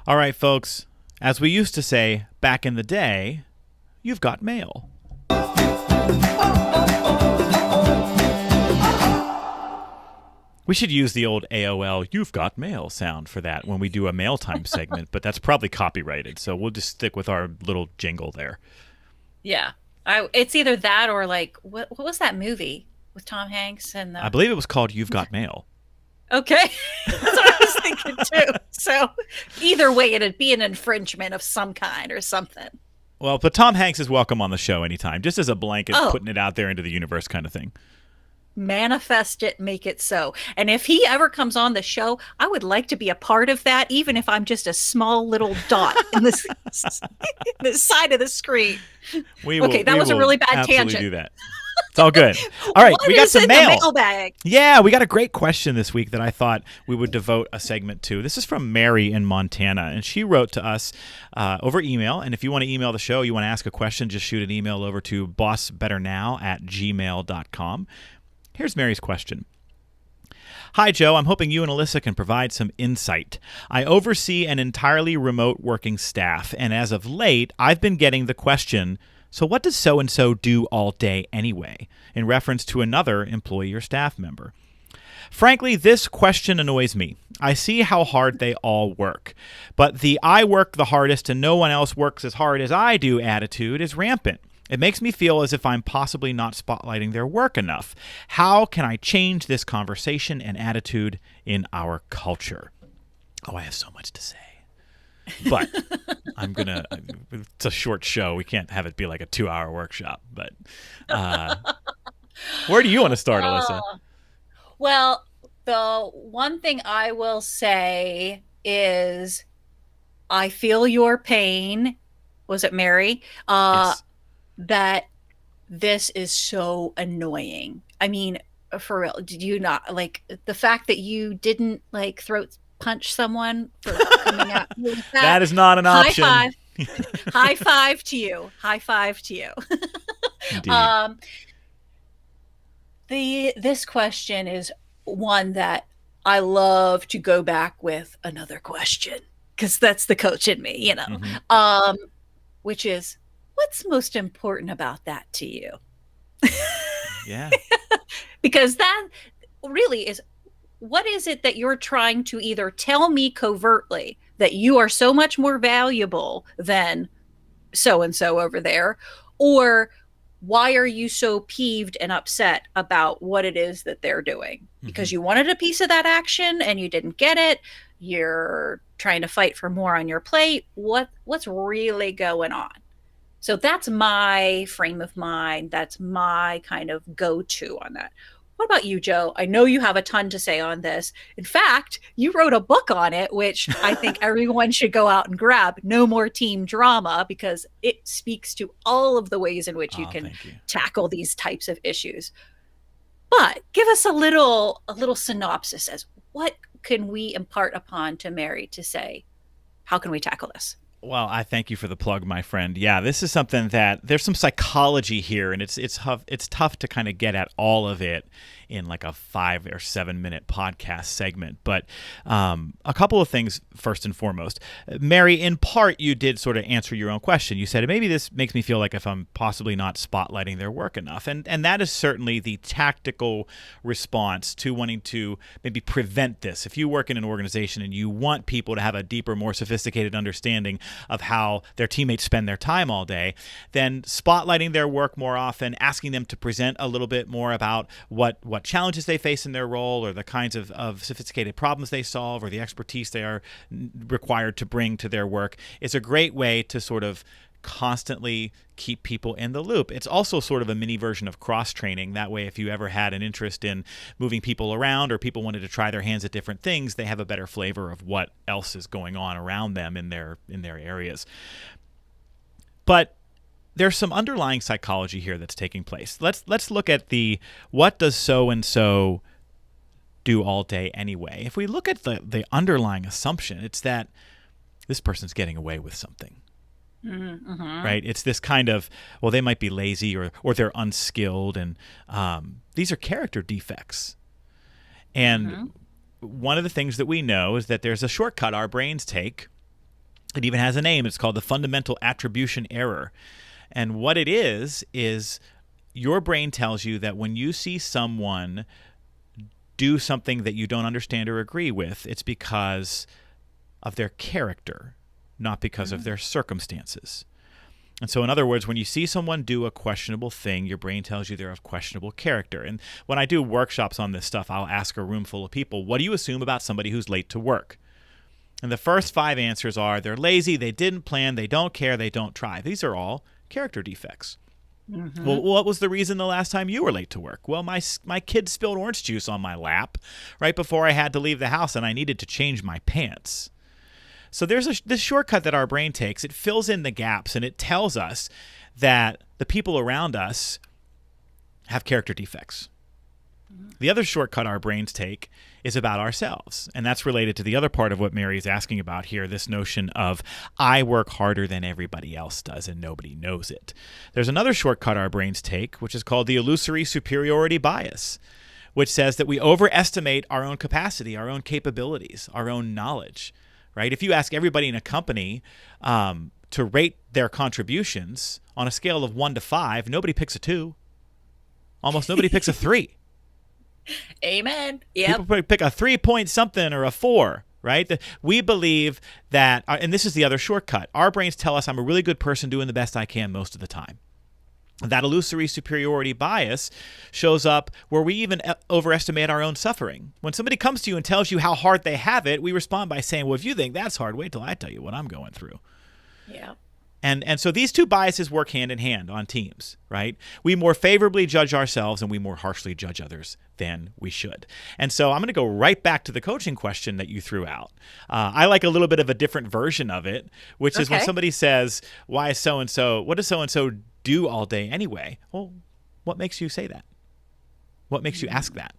All right, folks, as we used to say back in the day, you've got mail. We should use the old AOL "You've got mail" sound for that when we do a mail time segment, but that's probably copyrighted, so we'll just stick with our little jingle there. Yeah. It's either that or like what was that movie with Tom Hanks and I the believe it was called "You've Got Mail." Okay. That's what I was thinking too. So either way it'd be an infringement of some kind or something. Well, but Tom Hanks is welcome on the show anytime, just as a blanket, Oh, putting it out there into the universe kind of thing. manifest it, make it so. And if he ever comes on the show, I would like to be a part of that, even if I'm just a small little dot in this the side of the screen. Okay, that We was a will really bad absolutely tangent. do that. It's all good. All right, What we got is some in the mail. mailbag? Yeah, we got a great question this week that I thought we would devote a segment to. This is from Mary in Montana, and she wrote to us over email. And if you want to email the show, you want to ask a question, just shoot an email over to bossbetternow@gmail.com. Here's Mary's question. Hi, Joe. I'm hoping you and Alyssa can provide some insight. I oversee an entirely remote working staff, and as of late, I've been getting the question, so what does so-and-so do all day anyway, in reference to another employee or staff member. Frankly, this question annoys me. I see how hard they all work, but the "I work the hardest and no one else works as hard as I do" attitude is rampant. It makes me feel as if I'm possibly not spotlighting their work enough. How can I change this conversation and attitude in our culture? Oh, I have so much to say. But it's a short show. We can't have it be like a 2-hour workshop. But where do you want to start, Alyssa? Well, the one thing I will say is I feel your pain. Was it Mary? Yes. That this is so annoying. I mean, for real, did you not like the fact that you didn't like throat punch someone for coming out with that? That is not an High option. five. High five to you. High five to you. Indeed. um, this question is one that I love to go back with another question because that's the coach in me, Mm-hmm. which is what's most important about that to you? Yeah. Because that really is what is it that you're trying to either tell me covertly that you are so much more valuable than so and so over there, or why are you so peeved and upset about what it is that they're doing? Mm-hmm. Because you wanted a piece of that action and you didn't get it. You're trying to fight for more on your plate. What's really going on? So that's my frame of mind. That's my kind of go-to on that. What about you, Joe? I know you have a ton to say on this. In fact, you wrote a book on it, which I think everyone should go out and grab. No More Team Drama, because it speaks to all of the ways in which you Oh, can thank you. tackle these types of issues. But give us a little synopsis as what can we impart upon to Mary to say, how can we tackle this? Well, I thank you for the plug, my friend. Yeah, this is something that there's some psychology here, and it's tough to kind of get at all of it in like a 5 or 7 minute podcast segment. But a couple of things first and foremost. Mary, in part, you did sort of answer your own question. You said maybe this makes me feel like if I'm possibly not spotlighting their work enough, and that is certainly the tactical response to wanting to maybe prevent this. If you work in an organization and you want people to have a deeper, more sophisticated understanding of how their teammates spend their time all day, then spotlighting their work more often, asking them to present a little bit more about what challenges they face in their role or the kinds of sophisticated problems they solve or the expertise they are required to bring to their work is a great way to sort of constantly keep people in the loop. It's also sort of a mini version of cross-training. That way, if you ever had an interest in moving people around or people wanted to try their hands at different things, they have a better flavor of what else is going on around them in their areas. But there's some underlying psychology here that's taking place. Let's look at the what does so-and-so do all day anyway. If we look at the underlying assumption, it's that this person's getting away with something. Mm-hmm. Right? It's this kind of, well, they might be lazy or they're unskilled, and these are character defects. And one of the things that we know is that there's a shortcut our brains take It even has a name. It's called the fundamental attribution error. And what it is your brain tells you that when you see someone do something that you don't understand or agree with, it's because of their character, not because of their circumstances. And so, in other words, when you see someone do a questionable thing, your brain tells you they're of questionable character. And when I do workshops on this stuff, I'll ask a room full of people, what do you assume about somebody who's late to work? And the first 5 answers are they're lazy, they didn't plan, they don't care, they don't try. These are all character defects. Mm-hmm. Well, what was the reason the last time you were late to work? Well, my kid spilled orange juice on my lap right before I had to leave the house, and I needed to change my pants. So there's this shortcut that our brain takes. It fills in the gaps, and it tells us that the people around us have character defects. The other shortcut our brains take is about ourselves, and that's related to the other part of what Mary is asking about here, this notion of I work harder than everybody else does and nobody knows it. There's another shortcut our brains take, which is called the illusory superiority bias, which says that we overestimate our own capacity, our own capabilities, our own knowledge. Right? If you ask everybody in a company to rate their contributions on a scale of 1 to 5, nobody picks a 2. Almost nobody picks a 3. Amen. Yep. People pick a 3 point something or a 4, right? We believe that, and this is the other shortcut, our brains tell us I'm a really good person doing the best I can most of the time. That illusory superiority bias shows up where we even overestimate our own suffering. When somebody comes to you and tells you how hard they have it, we respond by saying, well, if you think that's hard, wait till I tell you what I'm going through. Yeah. And so these two biases work hand in hand on teams, right? We more favorably judge ourselves and we more harshly judge others than we should. And so I'm going to go right back to the coaching question that you threw out. I like a little bit of a different version of it, which is when somebody says, why is so-and-so, what does so-and-so do all day anyway? Well, what makes you say that? What makes you ask that?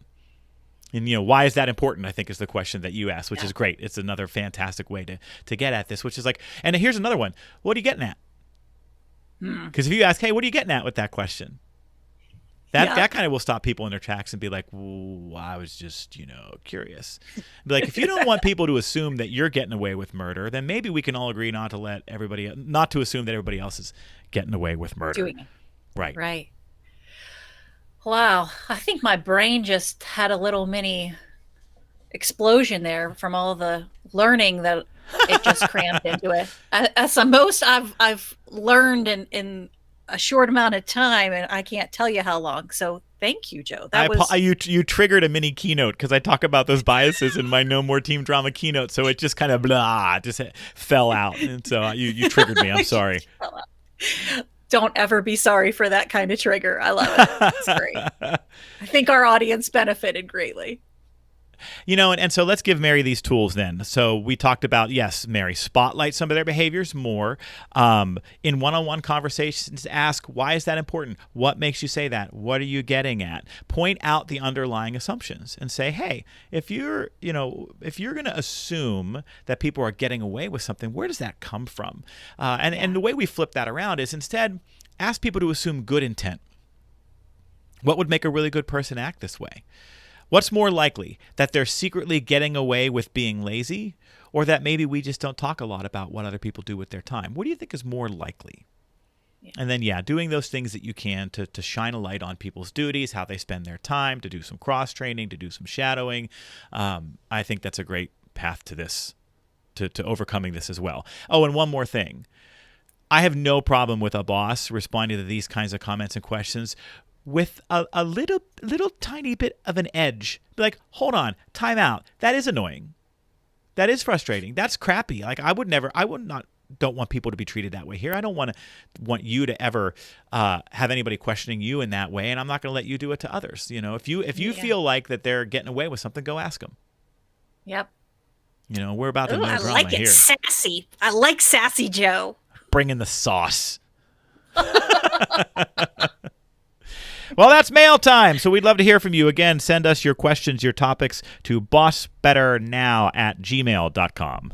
And, why is that important, I think, is the question that you asked, which is great. It's another fantastic way to get at this, which is like, and here's another one. What are you getting at? Because if you ask, hey, what are you getting at with that question? That kind of will stop people in their tracks and be like, well, I was just, curious. Be like, if you don't want people to assume that you're getting away with murder, then maybe we can all agree not to assume that everybody else is getting away with murder. Doing it. Right. Right. Wow. I think my brain just had a little mini explosion there from all the learning that it just crammed into it. That's the most I've learned in a short amount of time, and I can't tell you how long. So thank you, Joe. You triggered a mini keynote because I talk about those biases in my No More Team Drama keynote, so it just kind of just fell out, and so you triggered me. I'm sorry. Don't ever be sorry for that kind of trigger. I love it. It's great. I think our audience benefited greatly. And so let's give Mary these tools then. So we talked about, yes, Mary, spotlight some of their behaviors more. In one-on-one conversations, ask, why is that important? What makes you say that? What are you getting at? Point out the underlying assumptions and say, hey, if you're going to assume that people are getting away with something, where does that come from? And the way we flip that around is instead ask people to assume good intent. What would make a really good person act this way? What's more likely, that they're secretly getting away with being lazy, or that maybe we just don't talk a lot about what other people do with their time? What do you think is more likely? Yeah. And then, doing those things that you can to shine a light on people's duties, how they spend their time, to do some cross-training, to do some shadowing. I think that's a great path to this, to overcoming this as well. Oh, and one more thing. I have no problem with a boss responding to these kinds of comments and questions with a little tiny bit of an edge. Be like, hold on, time out. That is annoying. That is frustrating. That's crappy. Like don't want people to be treated that way here. I don't want you to ever have anybody questioning you in that way, and I'm not going to let you do it to others. If you feel like that they're getting away with something, go ask them. Yep. We're about to know drama here. I like it sassy. I like sassy Joe. Bring in the sauce. Well, that's mail time, so we'd love to hear from you. Again, send us your questions, your topics to bossbetternow@gmail.com.